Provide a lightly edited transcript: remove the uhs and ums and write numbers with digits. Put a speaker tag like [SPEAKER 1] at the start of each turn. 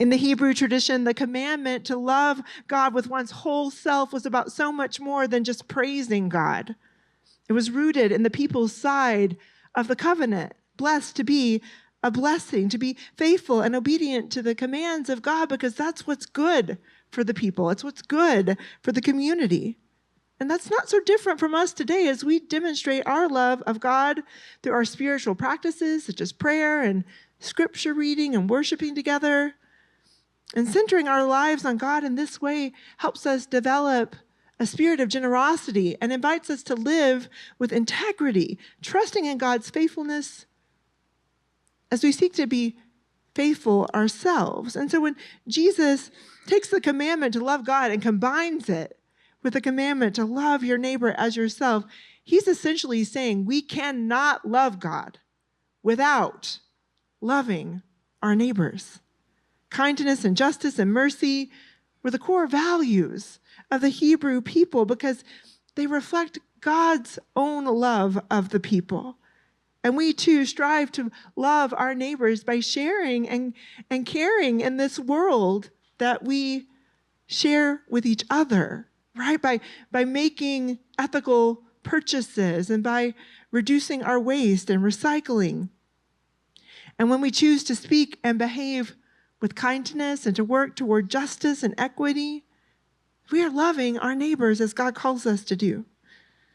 [SPEAKER 1] In the Hebrew tradition, the commandment to love God with one's whole self was about so much more than just praising God. It was rooted in the people's side of the covenant, blessed to be a blessing, to be faithful and obedient to the commands of God, because that's what's good for the people. It's what's good for the community. And that's not so different from us today as we demonstrate our love of God through our spiritual practices, such as prayer and scripture reading and worshiping together. And centering our lives on God in this way helps us develop a spirit of generosity and invites us to live with integrity, trusting in God's faithfulness as we seek to be faithful ourselves. And so when Jesus takes the commandment to love God and combines it with the commandment to love your neighbor as yourself, he's essentially saying we cannot love God without loving our neighbors. Kindness and justice and mercy were the core values of the Hebrew people because they reflect God's own love of the people. And we too strive to love our neighbors by sharing and caring in this world that we share with each other, right? By making ethical purchases and by reducing our waste and recycling. And when we choose to speak and behave with kindness and to work toward justice and equity, we are loving our neighbors as God calls us to do.